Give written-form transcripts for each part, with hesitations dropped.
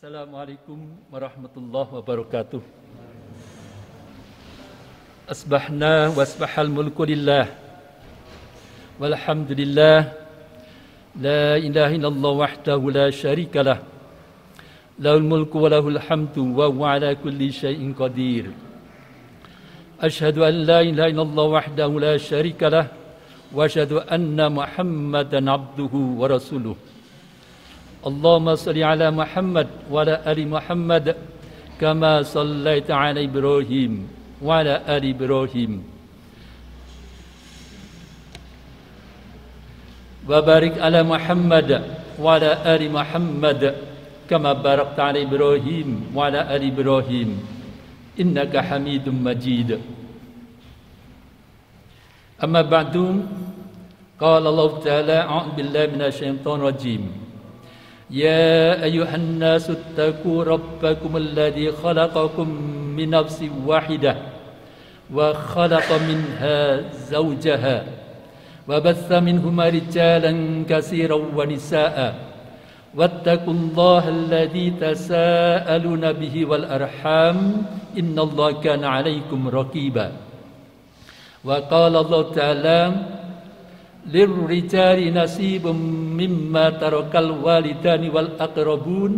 Assalamualaikum warahmatullahi wabarakatuh. Asbahna wasbahal mulku lillah walhamdulillah la ilaha illallah wahdahu la syarikalah lahul mulku wa lahul hamdu wa huwa ala kulli syai'in qadir. Asyhadu an la ilaha illallah wahdahu la syarikalah wa asyhadu anna Muhammadan abduhu wa rasuluh. Allahumma salli ala Muhammad wa ala ali Muhammad kama sallaita ala Ibrahim wa ala ali Ibrahim. Wa barik ala Muhammad wa ala ali Muhammad kama barakta ala Ibrahim wa ala ali Ibrahim. Innaka Hamidum Majid. Amma ba'du. Qala Allah Ta'ala a'udzu billahi minasy syaithanir rajim. يا أيها الناس اتقوا ربكم الذي خلقكم من نفس واحدة وخلق منها زوجها وبث منهما رجالا كثيرا ونساء واتقوا الله الذي تساءلون به والأرحام إن الله كان عليكم رقيبا. وقال الله تعالى للرجال نصيب مما ترك الوالدان والأقربون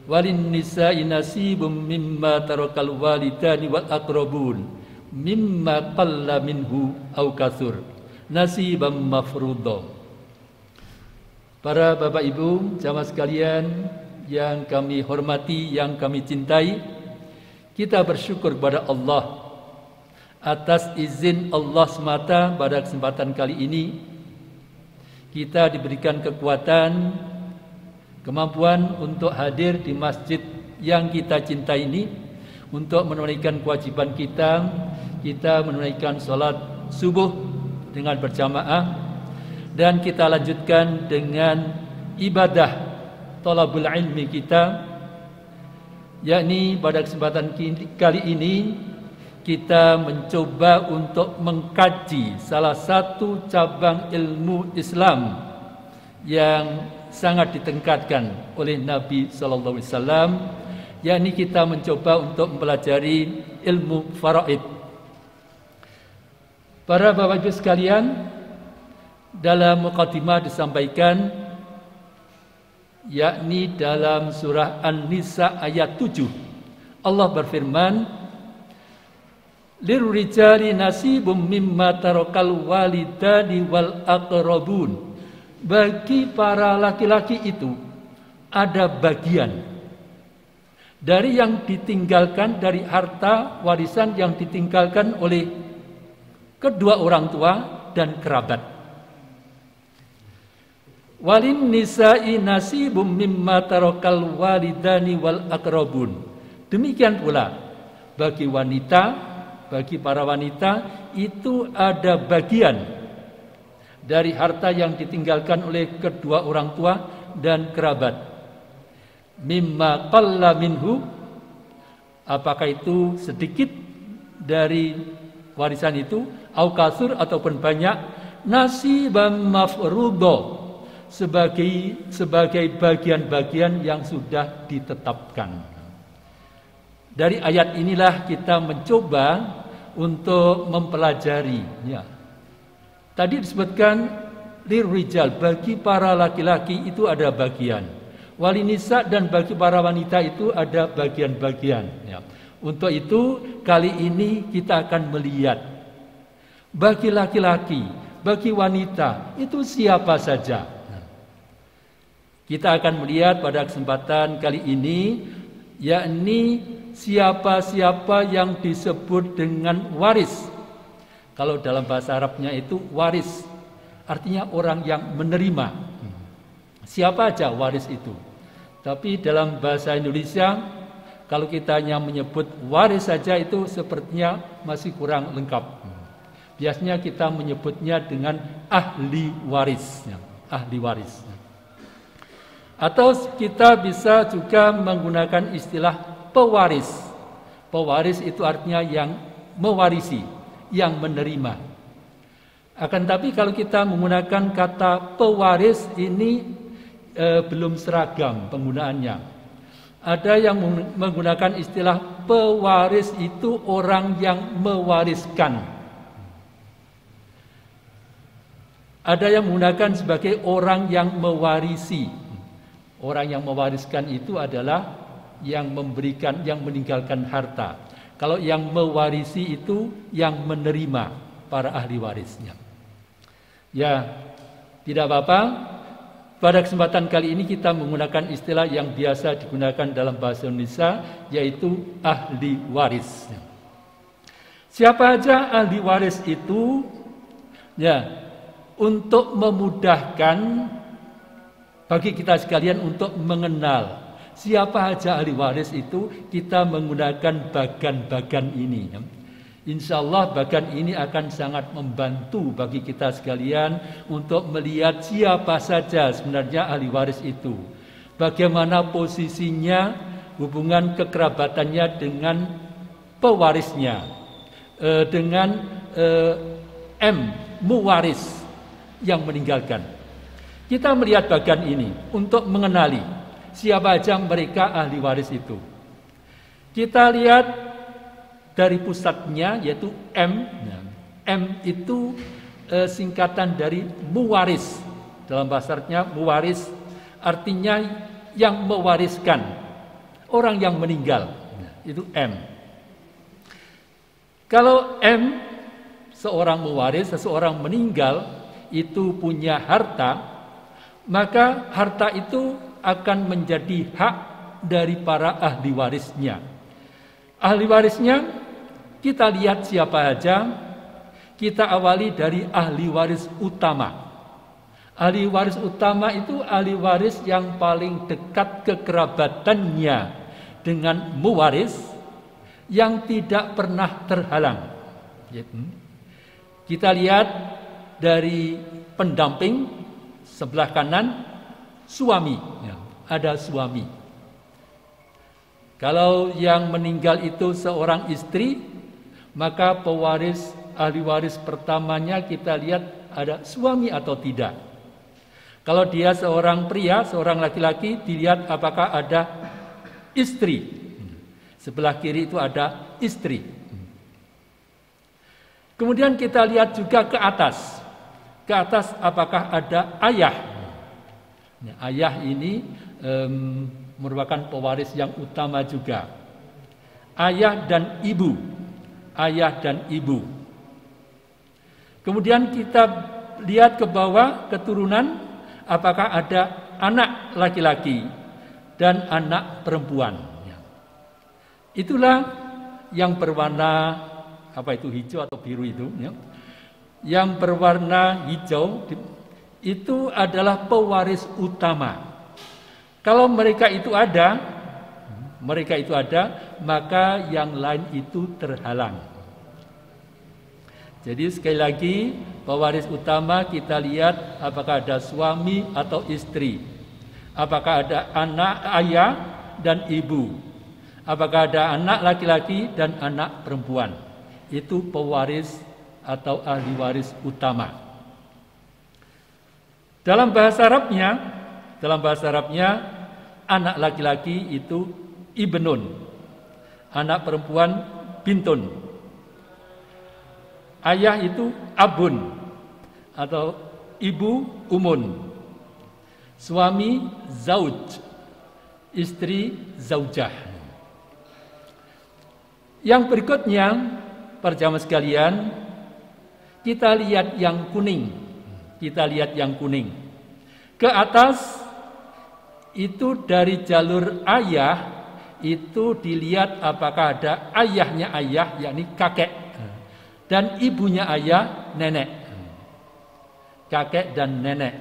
وللنساء نصيب مما ترك الوالدان والأقربون مما قل منه أو كثر نصيبا مفروضا. Para Bapak Ibu jamaah sekalian yang kami hormati, yang kami cintai, kita bersyukur kepada Allah atas izin Allah semata. Pada kesempatan kali ini kita diberikan kekuatan, kemampuan untuk hadir di masjid yang kita cintai ini untuk menunaikan kewajiban kita menunaikan sholat subuh dengan berjamaah, dan kita lanjutkan dengan ibadah thalabul ilmi kita, yakni pada kesempatan kali ini kita mencoba untuk mengkaji salah satu cabang ilmu Islam yang sangat ditingkatkan oleh Nabi Sallallahu Alaihi Wasallam, yakni kita mencoba untuk mempelajari ilmu faraid. Para Bapak Ibu sekalian, dalam mukadimah disampaikan, yakni dalam surah An-Nisa ayat 7, Allah berfirman, lirrijali nasibum mimma tarakal walidani wal aqrabun. Bagi para laki-laki itu ada bagian dari yang ditinggalkan, dari harta warisan yang ditinggalkan oleh kedua orang tua dan kerabat. Walin nisa'i nasibum mimma tarakal walidani wal aqrabun. Demikian pula bagi wanita, bagi para wanita itu ada bagian dari harta yang ditinggalkan oleh kedua orang tua dan kerabat. Mimma qalla minhu, apakah itu sedikit dari warisan itu, au kasur ataupun banyak, nasiban mafruḍa, sebagai bagian-bagian yang sudah ditetapkan. Dari ayat inilah kita mencoba untuk mempelajari. Ya. Tadi disebutkan lirrijal, bagi para laki-laki itu ada bagian. Walinisa, dan bagi para wanita itu ada bagian-bagian. Ya. Untuk itu kali ini kita akan melihat bagi laki-laki, bagi wanita itu siapa saja. Kita akan melihat pada kesempatan kali ini, yakni siapa-siapa yang disebut dengan waris. Kalau dalam bahasa Arabnya itu waris, artinya orang yang menerima. Siapa aja waris itu. Tapi dalam bahasa Indonesia, kalau kita hanya menyebut waris saja itu sepertinya masih kurang lengkap. Biasanya kita menyebutnya dengan ahli waris. Ahli waris. Atau kita bisa juga menggunakan istilah pewaris. Pewaris itu artinya yang mewarisi, yang menerima. Akan tapi kalau kita menggunakan kata pewaris ini belum seragam penggunaannya. Ada yang menggunakan istilah pewaris itu orang yang mewariskan. Ada yang menggunakan sebagai orang yang mewarisi. Orang yang mewariskan itu adalah yang memberikan, yang meninggalkan harta. Kalau yang mewarisi itu yang menerima para ahli warisnya. Ya, tidak apa-apa. Pada kesempatan kali ini kita menggunakan istilah yang biasa digunakan dalam bahasa Indonesia, yaitu ahli waris. Siapa aja ahli waris itu? Ya, untuk memudahkan bagi kita sekalian untuk mengenal siapa aja ahli waris itu, kita menggunakan bagan-bagan ini. Insya Allah bagan ini akan sangat membantu bagi kita sekalian untuk melihat siapa saja sebenarnya ahli waris itu. Bagaimana posisinya, hubungan kekerabatannya dengan pewarisnya, dengan muwaris yang meninggalkan. Kita melihat bagan ini untuk mengenali siapa aja mereka ahli waris itu. Kita lihat dari pusatnya, yaitu M. M itu singkatan dari muwaris. Dalam bahasa Arabnya muwaris artinya yang mewariskan, orang yang meninggal. Itu M. Kalau M, seorang mewaris, seseorang meninggal itu punya harta, maka harta itu akan menjadi hak dari para ahli warisnya. Ahli warisnya kita lihat siapa aja. Kita awali dari ahli waris utama. Ahli waris utama itu ahli waris yang paling dekat kekerabatannya dengan muwaris, yang tidak pernah terhalang. Kita lihat dari pendamping sebelah kanan, suami. Ada suami. Kalau yang meninggal itu seorang istri, maka pewaris, ahli waris pertamanya kita lihat ada suami atau tidak. Kalau dia seorang pria, seorang laki-laki, dilihat apakah ada istri. Sebelah kiri itu ada istri. Kemudian kita lihat juga ke atas. Ke atas apakah ada ayah. Ayah ini merupakan pewaris yang utama juga. Ayah dan ibu. Ayah dan ibu. Kemudian kita lihat ke bawah keturunan, apakah ada anak laki-laki dan anak perempuan. Itulah yang berwarna hijau atau biru itu. Yang berwarna hijau itu adalah pewaris utama. Kalau mereka itu ada, maka yang lain itu terhalang. Jadi sekali lagi, pewaris utama kita lihat apakah ada suami atau istri, apakah ada anak, ayah dan ibu, apakah ada anak laki-laki dan anak perempuan. Itu pewaris atau ahli waris utama. Dalam bahasa Arabnya, anak laki-laki itu ibnun, anak perempuan bintun. Ayah itu abun atau ibu umun. Suami zauj, istri zaujah. Yang berikutnya, para jamaah sekalian, kita lihat yang kuning. Ke atas itu dari jalur ayah itu dilihat apakah ada ayahnya ayah, yakni kakek, dan ibunya ayah, nenek. Kakek dan nenek.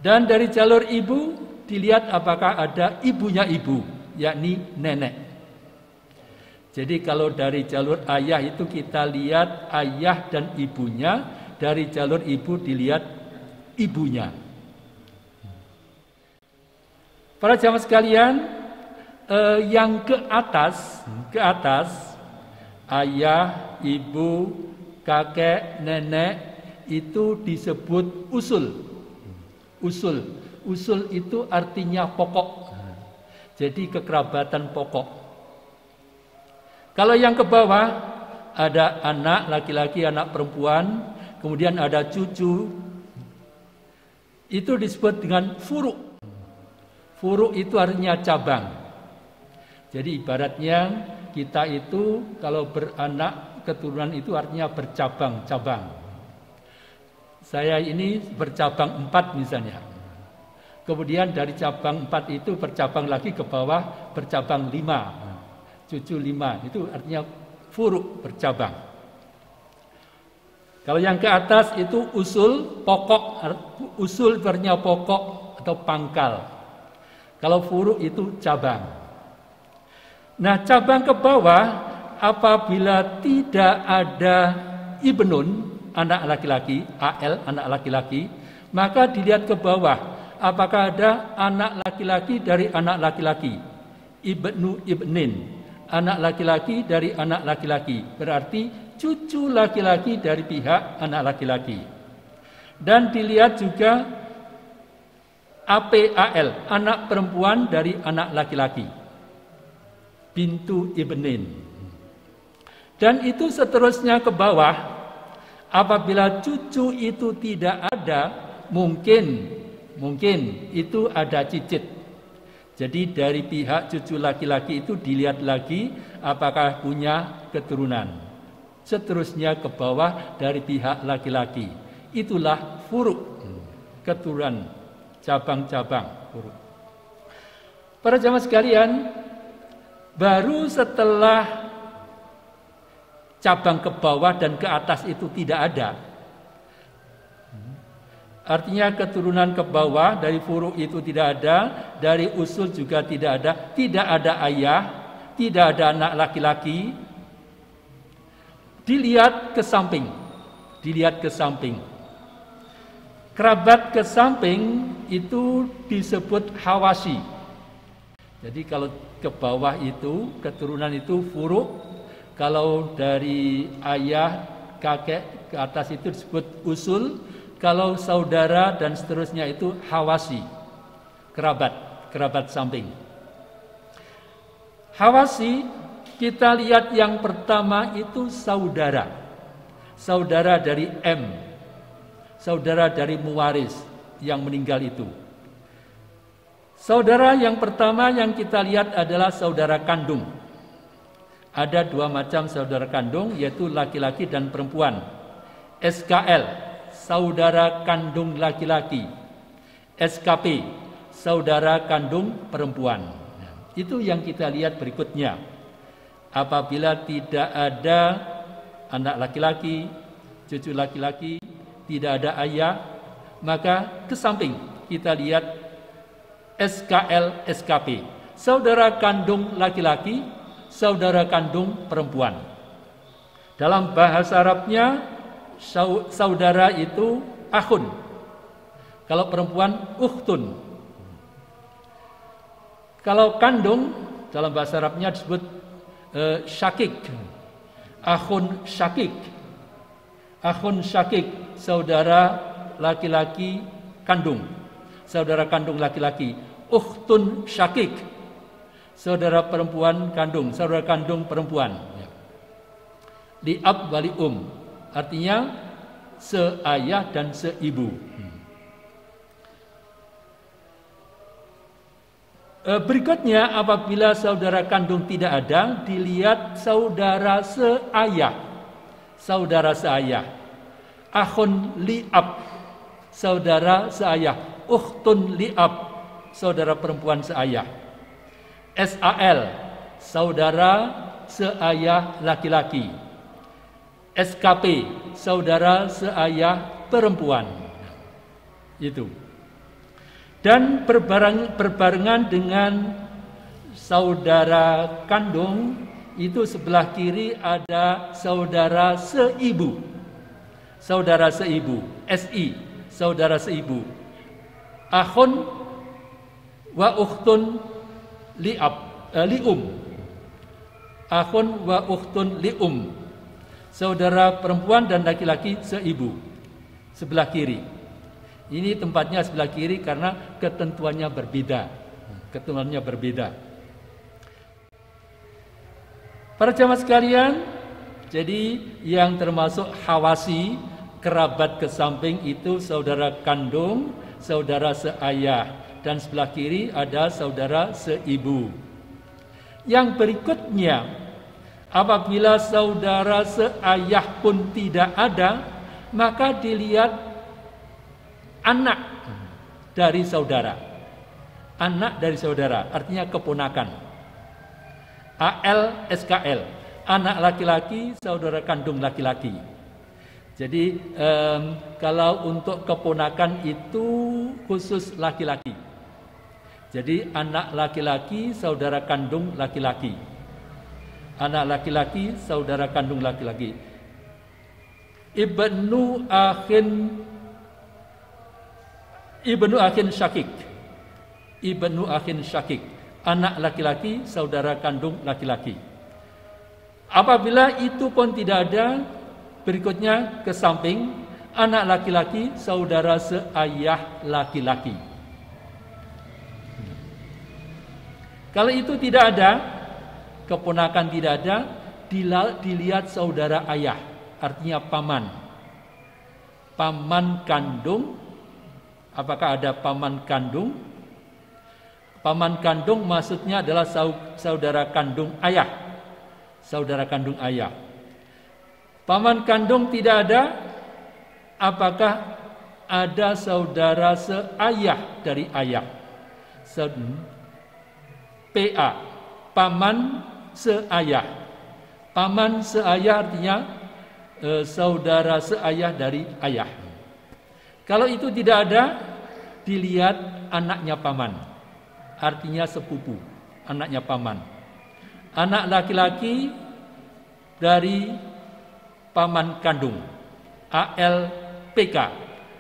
Dan dari jalur ibu dilihat apakah ada ibunya ibu, yakni nenek. Jadi kalau dari jalur ayah itu kita lihat ayah dan ibunya, dari jalur ibu dilihat ibunya. Para jamaah sekalian, yang ke atas, ayah, ibu, kakek, nenek itu disebut usul. Usul itu artinya pokok. Jadi kekerabatan pokok. Kalau yang ke bawah ada anak laki-laki, anak perempuan, kemudian ada cucu. Itu disebut dengan furu'. Furu' itu artinya cabang. Jadi ibaratnya kita itu kalau beranak keturunan itu artinya bercabang-cabang. Saya ini bercabang 4 misalnya. Kemudian dari cabang 4 itu bercabang lagi ke bawah, bercabang 5. Cucu 5, itu artinya furu', bercabang. Kalau yang ke atas itu usul, pokok. Usul artinya pokok atau pangkal. Kalau furu' itu cabang. Nah, cabang ke bawah apabila tidak ada ibnun, anak laki-laki, AL, anak laki-laki, maka dilihat ke bawah. Apakah ada anak laki-laki dari anak laki-laki? Ibnu ibnin, anak laki-laki dari anak laki-laki. Berarti cucu laki-laki dari pihak anak laki-laki. Dan dilihat juga APAL, anak perempuan dari anak laki-laki. Bintu ibnin. Dan itu seterusnya ke bawah. Apabila cucu itu tidak ada, mungkin itu ada cicit. Jadi dari pihak cucu laki-laki itu dilihat lagi apakah punya keturunan. Seterusnya ke bawah dari pihak laki-laki. Itulah furu', keturunan, cabang-cabang furu'. Para jamaah sekalian, baru setelah cabang ke bawah dan ke atas itu tidak ada, artinya keturunan ke bawah dari furu' itu tidak ada, dari usul juga tidak ada ayah, tidak ada anak laki-laki. Dilihat ke samping. Kerabat ke samping itu disebut hawasi. Jadi kalau ke bawah itu keturunan itu furu', kalau dari ayah, kakek ke atas itu disebut usul. Kalau saudara dan seterusnya itu hawasi, kerabat samping. Hawasi kita lihat yang pertama itu saudara. Saudara dari M, saudara dari muwaris yang meninggal itu. Saudara yang pertama yang kita lihat adalah saudara kandung. Ada 2 macam saudara kandung, yaitu laki-laki dan perempuan. SKL, saudara kandung laki-laki. SKP, saudara kandung perempuan. Itu yang kita lihat berikutnya. Apabila tidak ada anak laki-laki, cucu laki-laki, tidak ada ayah, maka ke samping kita lihat SKL, SKP, saudara kandung laki-laki, saudara kandung perempuan. Dalam bahasa Arabnya saudara itu akhun. Kalau perempuan ukhtun. Kalau kandung dalam bahasa Arabnya disebut syakik. Akhun syakik. Akhun syakik, saudara laki-laki kandung. Saudara kandung laki-laki. Ukhtun syakik, saudara perempuan kandung, saudara kandung perempuan. Li ab wali artinya seayah dan seibu. Berikutnya apabila saudara kandung tidak ada, dilihat saudara seayah. Saudara seayah. Akhun li'ab, saudara seayah. Ukhtun li'ab, saudara perempuan seayah. SAL, saudara seayah laki-laki. SKP, saudara seayah perempuan. Itu. Dan berbarengan dengan saudara kandung, itu sebelah kiri ada saudara seibu. Saudara seibu, SI, saudara seibu. Akhun wa ukhtun lium. Akhun wa ukhtun lium. Saudara perempuan dan laki-laki seibu. Sebelah kiri. Ini tempatnya sebelah kiri karena ketentuannya berbeda. Ketentuannya berbeda. Para jamaah sekalian, jadi yang termasuk hawasi, kerabat ke samping itu saudara kandung, saudara seayah, dan sebelah kiri ada saudara seibu. Yang berikutnya, apabila saudara seayah pun tidak ada, maka dilihat anak dari saudara. Anak dari saudara, artinya keponakan. AL, SKL, anak laki-laki, saudara kandung laki-laki. Jadi kalau untuk keponakan itu khusus laki-laki. Jadi anak laki-laki, saudara kandung laki-laki. Anak laki-laki, saudara kandung laki-laki. Ibnu akhin syakik. Ibnu akhin syakik. Anak laki-laki, saudara kandung laki-laki. Apabila itu pun tidak ada, berikutnya ke samping, anak laki-laki, saudara seayah laki-laki. Kalau itu tidak ada, keponakan tidak ada, dilihat saudara ayah, artinya paman. Paman kandung, apakah ada paman kandung? Paman kandung maksudnya adalah saudara kandung ayah. Saudara kandung ayah. Paman kandung tidak ada, apakah ada saudara seayah dari ayah? PA, paman seayah. Paman seayah artinya saudara seayah dari ayah. Kalau itu tidak ada, dilihat anaknya paman, artinya sepupu, anaknya paman. Anak laki-laki dari paman kandung, ALPK,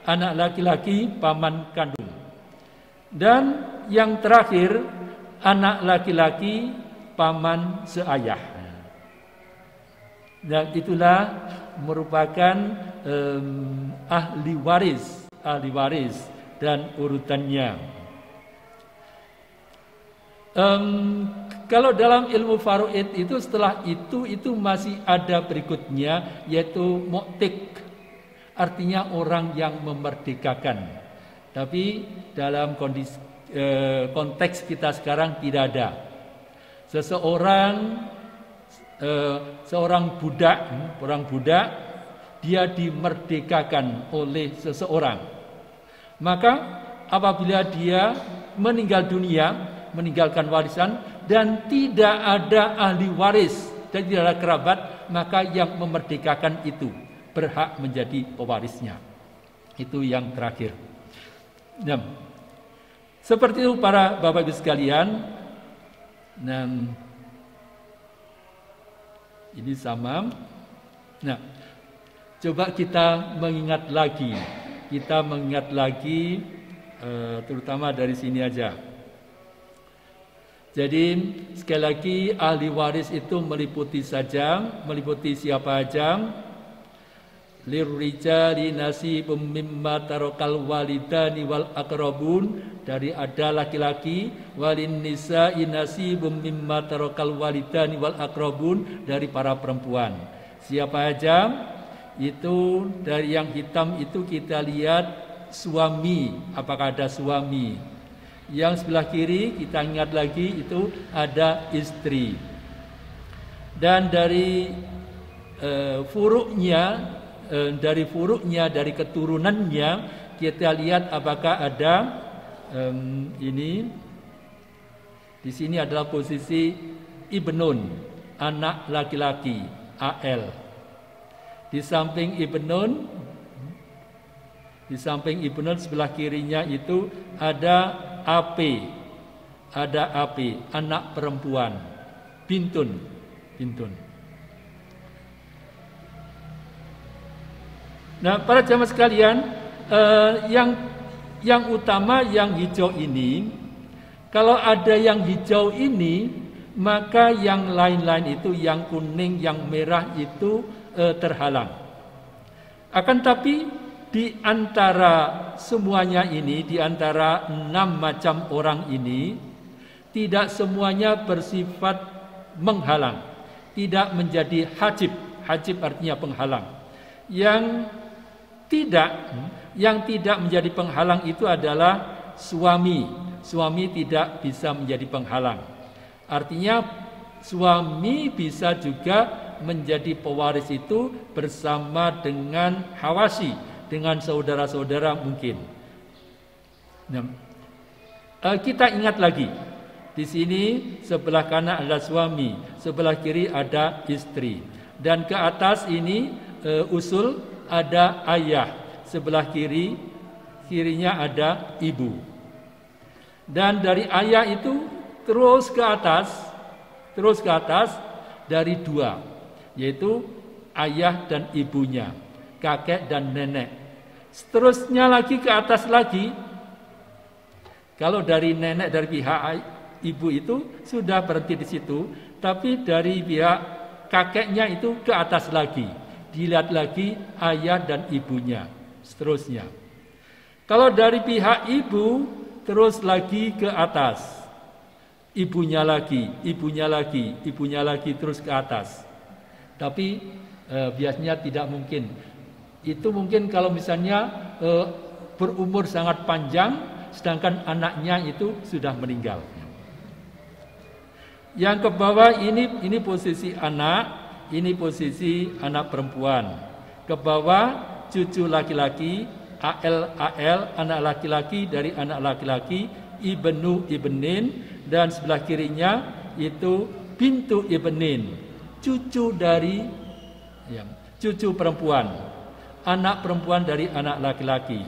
anak laki-laki paman kandung. Dan yang terakhir, anak laki-laki paman seayah. Dan itulah merupakan ahli waris dan urutannya. Kalau dalam ilmu faraid itu setelah itu masih ada berikutnya, yaitu mu'tik, artinya orang yang memerdekakan. Tapi dalam konteks kita sekarang tidak ada. Seorang budak, dia dimerdekakan oleh seseorang. Maka apabila dia meninggal dunia, meninggalkan warisan dan tidak ada ahli waris dan tidak ada kerabat, maka yang memerdekakan itu berhak menjadi pewarisnya. Itu yang terakhir. Nah, seperti itu para Bapak Ibu sekalian. Nah, ini sama. Nah, coba kita mengingat lagi. Terutama dari sini aja. Jadi sekali lagi ahli waris itu meliputi siapa aja? Lirrijali nasibum mimma tarakal walidani wal aqrabun, dari ada laki-laki, walin nisa'i nasibum mimma tarakal walidani wal aqrabun, dari para perempuan. Siapa aja? Itu dari yang hitam itu kita lihat suami, apakah ada suami. Yang sebelah kiri kita ingat lagi itu ada istri. Dan dari furuknya, dari keturunannya kita lihat apakah ada ini. Di sini adalah posisi ibnun, anak laki-laki, AL. Di samping ibnun sebelah kirinya itu ada AP, anak perempuan, bintun. Nah, para jamaah sekalian, yang utama yang hijau ini. Kalau ada yang hijau ini, maka yang lain-lain itu, yang kuning, yang merah itu terhalang. Akan tapi di antara semuanya ini, di antara 6 macam orang ini, tidak semuanya bersifat menghalang, tidak menjadi hajib. Hajib artinya penghalang. Yang tidak menjadi penghalang itu adalah suami. Suami tidak bisa menjadi penghalang. Artinya suami bisa juga menjadi pewaris itu bersama dengan hawasi, dengan saudara-saudara mungkin. Nah, kita ingat lagi, di sini sebelah kanan ada suami, sebelah kiri ada istri, dan ke atas ini usul ada ayah, sebelah kirinya ada ibu, dan dari ayah itu terus ke atas dari dua, yaitu ayah dan ibunya, kakek dan nenek. Seterusnya lagi ke atas lagi. Kalau dari nenek dari pihak ibu itu sudah berhenti di situ, tapi dari pihak kakeknya itu ke atas lagi. Dilihat lagi ayah dan ibunya. Seterusnya. Kalau dari pihak ibu terus lagi ke atas. Ibunya lagi terus ke atas. Tapi biasanya tidak mungkin. Itu mungkin kalau misalnya berumur sangat panjang, sedangkan anaknya itu sudah meninggal. Yang ke bawah ini posisi anak, ini posisi anak perempuan. Ke bawah cucu laki-laki, AL, anak laki-laki dari anak laki-laki, ibnin, dan sebelah kirinya itu bintu ibnin, cucu dari cucu perempuan, anak perempuan dari anak laki-laki.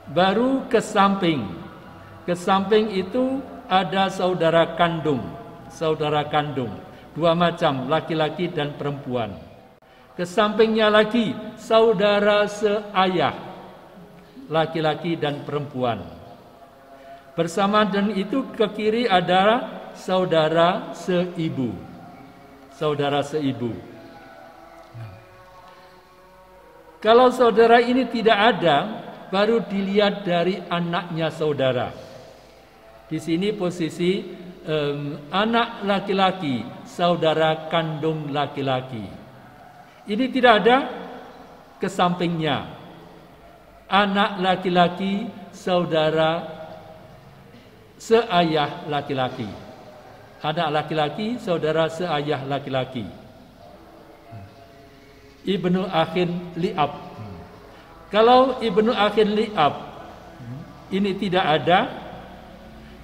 Baru ke samping itu ada saudara kandung, dua macam, laki-laki dan perempuan. Ke sampingnya lagi saudara seayah, laki-laki dan perempuan. Bersama dengan itu ke kiri ada saudara seibu. Kalau saudara ini tidak ada, baru dilihat dari anaknya saudara. Di sini posisi anak laki-laki, saudara kandung laki-laki. Ini tidak ada ke sampingnya. Anak laki-laki, saudara seayah laki-laki. Anak laki-laki, saudara seayah laki-laki. Ibnu akhin li'ab. Kalau ibnu akhin li'ab ini tidak ada,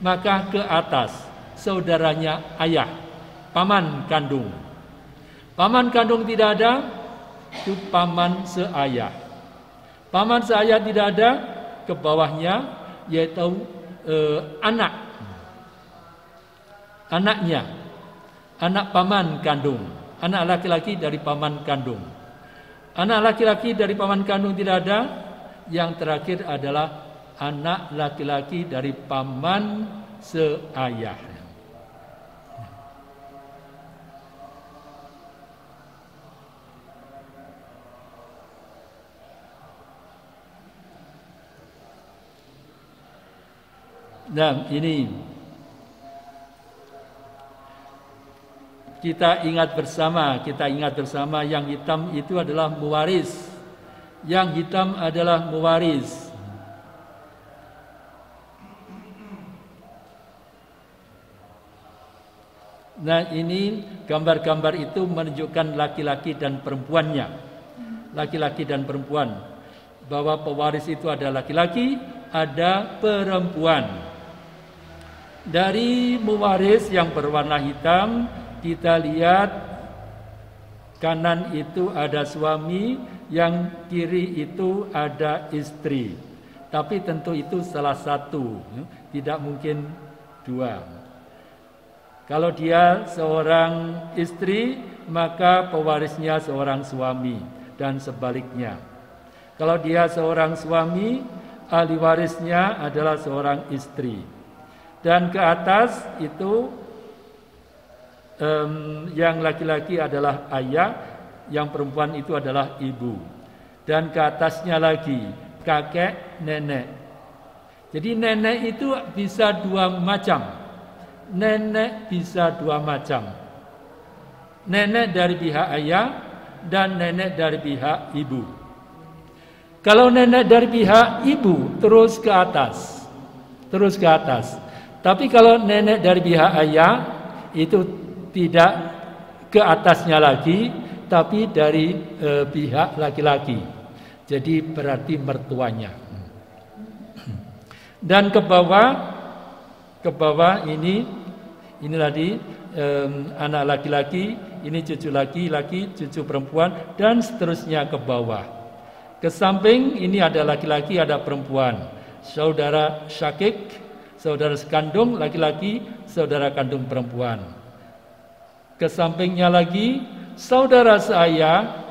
maka ke atas saudaranya ayah, paman kandung. Paman kandung tidak ada, itu paman seayah. Paman seayah tidak ada, ke bawahnya yaitu anaknya, anak paman kandung, anak laki-laki dari paman kandung. Anak laki-laki dari paman kandung tidak ada. Yang terakhir adalah anak laki-laki dari paman seayah. Nah, ini kita ingat bersama yang hitam itu adalah mewaris. Yang hitam adalah mewaris. Nah, ini gambar-gambar itu menunjukkan laki-laki dan perempuannya. Laki-laki dan perempuan. Bahwa pewaris itu ada laki-laki, ada perempuan. Dari mewaris yang berwarna hitam, kita lihat kanan itu ada suami, yang kiri itu ada istri. Tapi tentu itu salah satu, tidak mungkin dua. Kalau dia seorang istri, maka pewarisnya seorang suami, dan sebaliknya. Kalau dia seorang suami, ahli warisnya adalah seorang istri. Dan ke atas itu yang laki-laki adalah ayah, yang perempuan itu adalah ibu. Dan ke atasnya lagi kakek, nenek. Jadi nenek itu bisa dua macam. Nenek bisa dua macam. nenek dari pihak ayah, dan nenek dari pihak ibu. Kalau nenek dari pihak ibu terus ke atas. Tapi kalau nenek dari pihak ayah itu tidak ke atasnya lagi, tapi dari pihak laki-laki. Jadi berarti mertuanya. Dan ke bawah ini tadi anak laki-laki, ini cucu laki-laki, cucu perempuan, dan seterusnya ke bawah. Ke samping ini ada laki-laki, ada perempuan. Saudara syakik, saudara sekandung laki-laki, saudara kandung perempuan. Ke sampingnya lagi saudara seayah,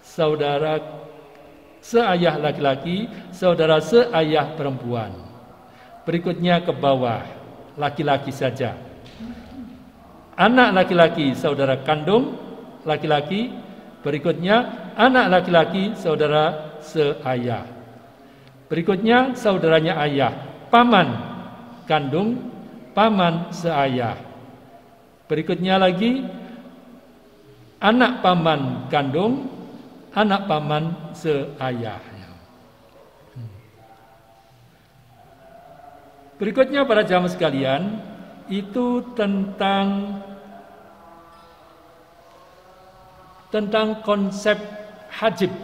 saudara seayah laki-laki, saudara seayah perempuan. Berikutnya ke bawah, laki-laki saja. Anak laki-laki saudara kandung laki-laki, berikutnya anak laki-laki saudara seayah. Berikutnya saudaranya ayah, paman kandung, paman seayah. Berikutnya lagi anak paman kandung, anak paman seayah. Berikutnya para jamaah sekalian, itu tentang konsep hajib,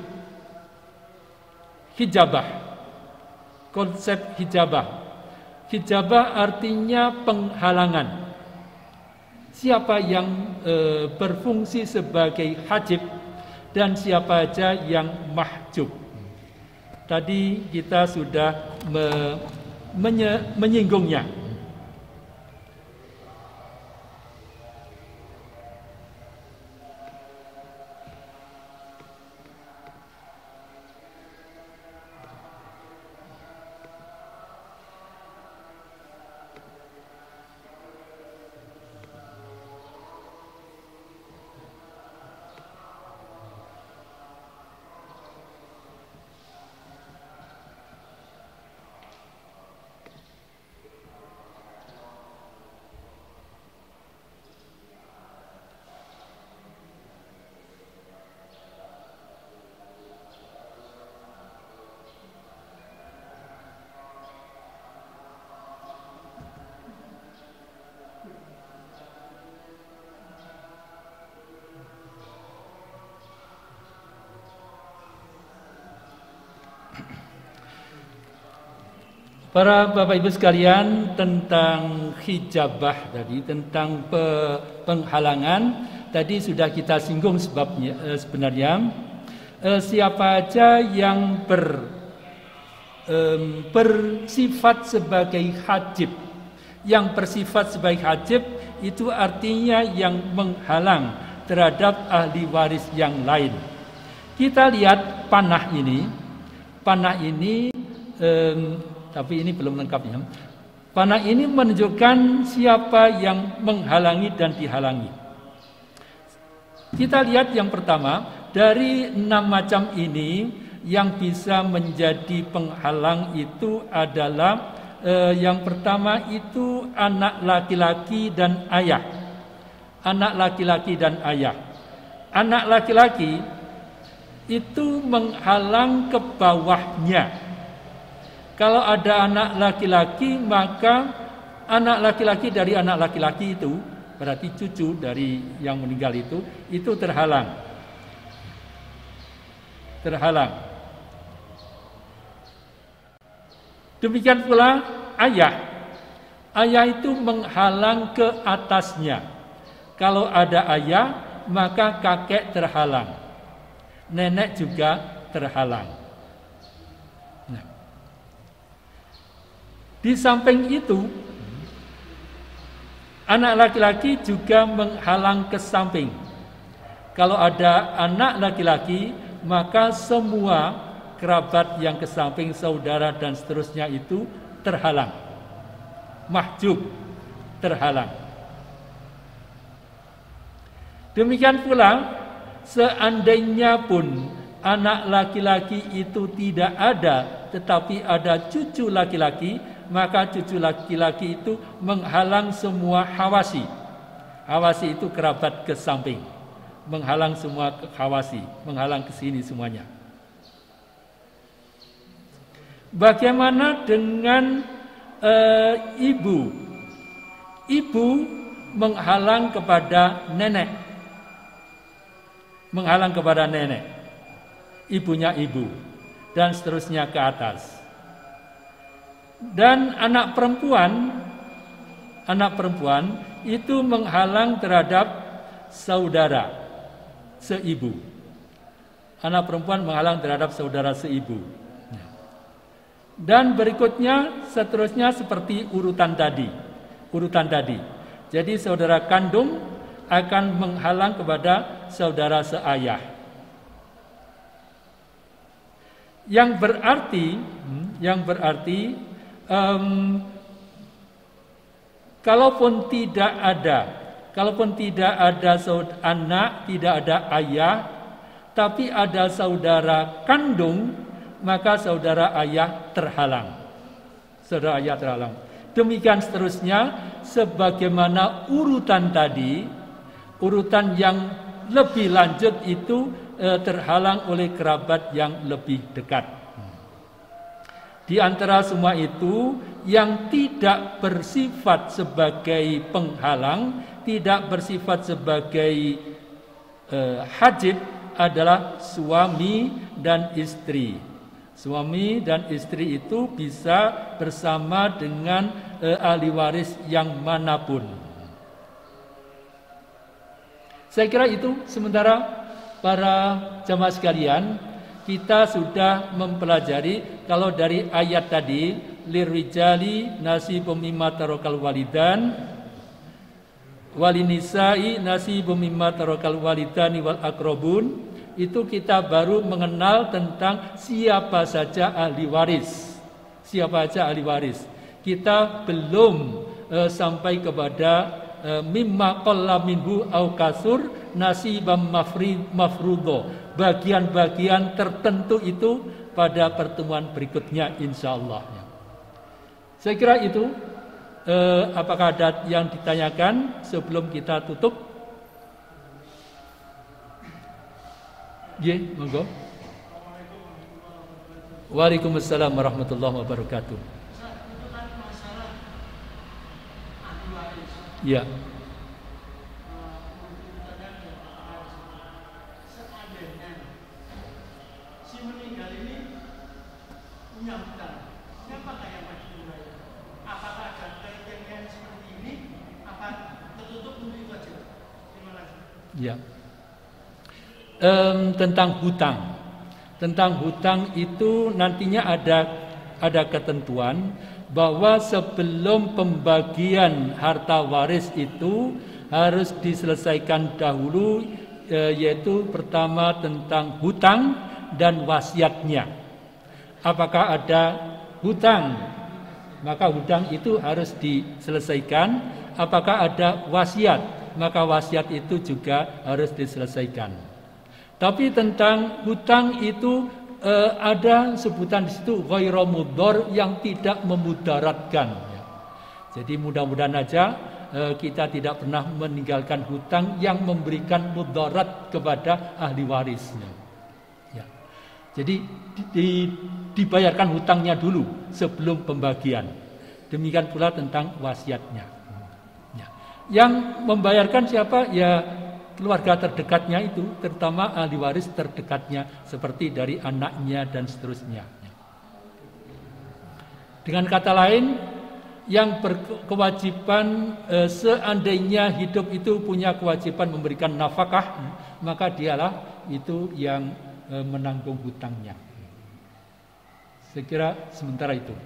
hijabah. Konsep hijabah. Hijabah artinya penghalangan. Siapa yang berfungsi sebagai hajib dan siapa saja yang mahjub. Tadi kita sudah menyinggungnya. Para Bapak Ibu sekalian, tentang hijabah tadi, tentang penghalangan tadi sudah kita singgung sebabnya. Sebenarnya siapa aja yang bersifat sebagai hajib, yang bersifat sebagai hajib itu artinya yang menghalang terhadap ahli waris yang lain. Kita lihat panah ini tapi ini belum lengkapnya. Panah ini menunjukkan siapa yang menghalangi dan dihalangi. Kita lihat yang pertama, dari 6 macam ini yang bisa menjadi penghalang itu adalah yang pertama itu anak laki-laki dan ayah. Anak laki-laki dan ayah. Anak laki-laki itu menghalang ke bawahnya. Kalau ada anak laki-laki, maka anak laki-laki dari anak laki-laki itu, berarti cucu dari yang meninggal itu terhalang. Demikian pula ayah. Ayah itu menghalang ke atasnya. Kalau ada ayah, maka kakek terhalang. Nenek juga terhalang. Di samping itu, anak laki-laki juga menghalang ke samping. Kalau ada anak laki-laki, maka semua kerabat yang ke samping, saudara dan seterusnya itu terhalang. Mahjub, terhalang. Demikian pula, seandainya pun anak laki-laki itu tidak ada, tetapi ada cucu laki-laki, maka cucu laki-laki itu menghalang semua hawasi. Hawasi itu kerabat ke samping, menghalang semua Hawasi, menghalang ke sini semuanya. Bagaimana dengan ibu? Ibu menghalang kepada nenek, menghalang kepada nenek, ibunya ibu, dan seterusnya ke atas. Dan anak perempuan itu menghalang terhadap saudara seibu. Anak perempuan menghalang terhadap saudara seibu. Dan berikutnya seterusnya seperti urutan tadi. Jadi saudara kandung akan menghalang kepada saudara seayah. Yang berarti kalaupun tidak ada anak, tidak ada ayah, tapi ada saudara kandung, maka saudara ayah terhalang. Demikian seterusnya, sebagaimana urutan tadi, urutan yang lebih lanjut itu terhalang oleh kerabat yang lebih dekat. Di antara semua itu, yang tidak bersifat sebagai penghalang, tidak bersifat sebagai hajib adalah suami dan istri. Suami dan istri itu bisa bersama dengan ahli waris yang manapun. Saya kira itu sementara para jamaah sekalian, kita sudah mempelajari kalau dari ayat tadi, lirrijali nasibum mimma tarakal walidan walinisai nasibum mimma tarakal walidani wal aqrabun. Itu kita baru mengenal tentang siapa saja ahli waris. Kita belum sampai kepada mimma qalla minhu au kasur nasibam mafruḍo. Bagian-bagian tertentu itu pada pertemuan berikutnya insyaallah. Saya kira itu. Apakah ada yang ditanyakan sebelum kita tutup? Monggo. Waalaikumsalam warahmatullahi wabarakatuh. Ya. Si meninggal ini punya hutang. Siapakah yang wajib membayar? Apakah ada kaitannya seperti ini? Apa tertutup untuk itu aja? Terima kasih. Ya. Tentang hutang itu nantinya ada ketentuan bahwa sebelum pembagian harta waris itu harus diselesaikan dahulu, yaitu pertama tentang hutang dan wasiatnya. Apakah ada hutang, maka hutang itu harus diselesaikan. Apakah ada wasiat, maka wasiat itu juga harus diselesaikan. Tapi tentang hutang itu ada sebutan di situ ghairu mudhar, yang tidak memudaratkan. Jadi mudah-mudahan aja kita tidak pernah meninggalkan hutang yang memberikan mudarat kepada ahli warisnya. Ya. Jadi dibayarkan hutangnya dulu sebelum pembagian. Demikian pula tentang wasiatnya. Ya. Yang membayarkan siapa? Ya keluarga terdekatnya itu, terutama ahli waris terdekatnya, seperti dari anaknya dan seterusnya. Dengan kata lain, yang berkewajiban seandainya hidup itu punya kewajiban memberikan nafkah, maka dialah itu yang menanggung hutangnya. Saya kira sementara itu.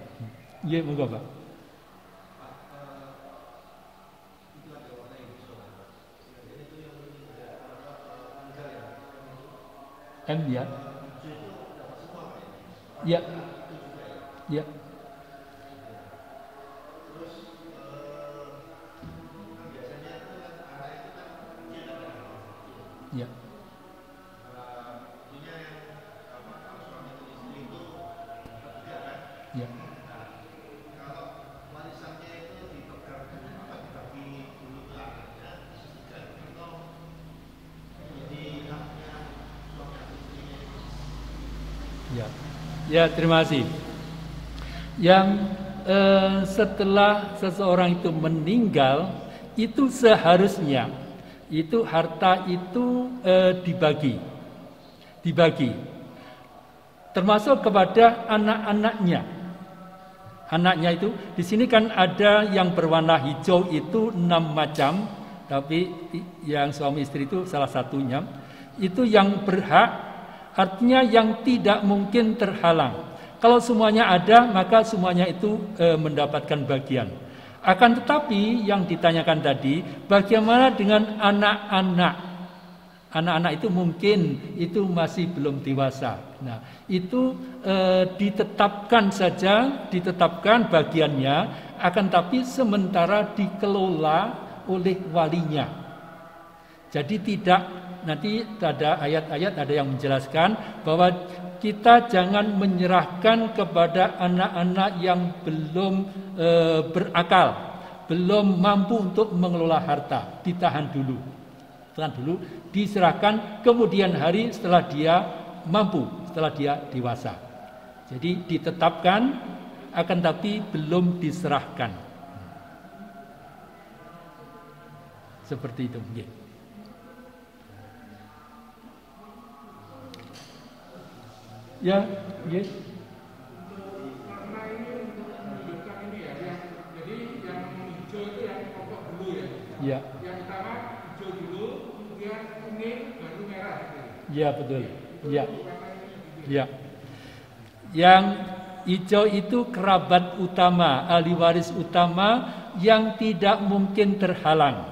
Ya, moga Pak. Ya. Ya. Ya. Ya. Ya. Ya, terima kasih. Yang setelah seseorang itu meninggal, itu seharusnya itu harta itu dibagi, termasuk kepada anak-anaknya. Anaknya itu di sini kan ada yang berwarna hijau itu 6 macam, tapi yang suami istri itu salah satunya. Itu yang berhak, artinya yang tidak mungkin terhalang. Kalau semuanya ada, maka semuanya itu mendapatkan bagian. Akan tetapi yang ditanyakan tadi, bagaimana dengan anak-anak? Anak-anak itu mungkin itu masih belum dewasa. Nah, itu ditetapkan bagiannya, akan tapi sementara dikelola oleh walinya. Jadi tidak, nanti ada ayat-ayat ada yang menjelaskan bahwa kita jangan menyerahkan kepada anak-anak yang belum berakal, belum mampu untuk mengelola harta, ditahan dulu, diserahkan kemudian hari setelah dia mampu, setelah dia dewasa. Jadi ditetapkan, akan tapi belum diserahkan. Seperti itu. Ya, yes. Karena ini untuk menunjukkan ini ya, jadi yang hijau itu yang pokok dulu ya. Ya. Yang pertama hijau dulu, kemudian kuning, baru merah. Ya, betul. Ya. Ya. Yang hijau itu kerabat utama, ahli waris utama yang tidak mungkin terhalang.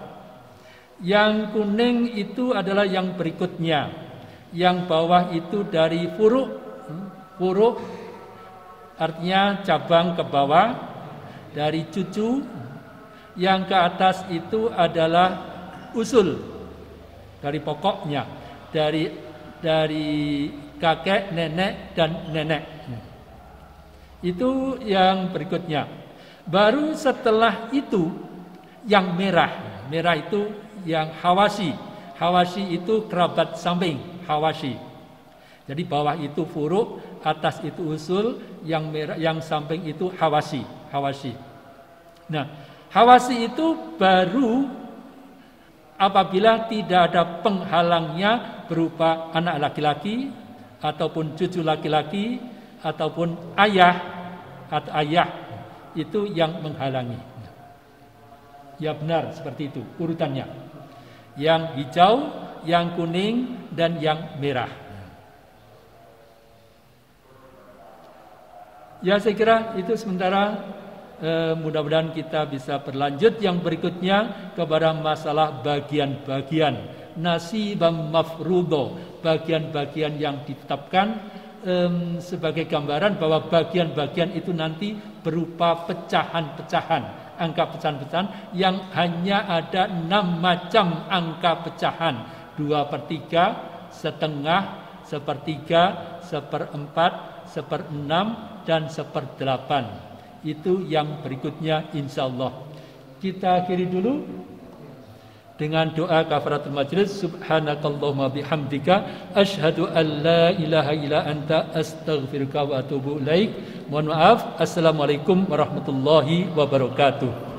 Yang kuning itu adalah yang berikutnya. Yang bawah itu dari furuk artinya cabang ke bawah, dari cucu. Yang ke atas itu adalah usul, dari pokoknya, dari kakek, nenek, dan nenek. Itu yang berikutnya. Baru setelah itu yang merah itu yang hawasi. Hawasi itu kerabat samping, hawasi. Jadi bawah itu furuk, atas itu usul, yang merah, yang samping itu hawasi. Nah, hawasi itu baru apabila tidak ada penghalangnya berupa anak laki-laki ataupun cucu laki-laki ataupun ayah atau ayah, itu yang menghalangi. Ya benar seperti itu urutannya. Yang hijau, yang kuning, dan yang merah. Ya, saya kira itu sementara. Mudah-mudahan kita bisa berlanjut yang berikutnya kepada masalah bagian-bagian nasibam mafrudo, bagian-bagian yang ditetapkan sebagai gambaran bahwa bagian-bagian itu nanti berupa pecahan-pecahan, angka pecahan-pecahan yang hanya ada 6 macam angka pecahan, 2/3, setengah, 1/3, 1/4, 1/6, dan 1/8. Itu yang berikutnya insyaallah. Kita akhiri dulu dengan doa kafaratul majlis. Subhanakallahumma bihamdika asyhadu an la ilaha illa anta astaghfiruka wa atubu ilaik. Mohon maaf. Assalamualaikum warahmatullahi wabarakatuh.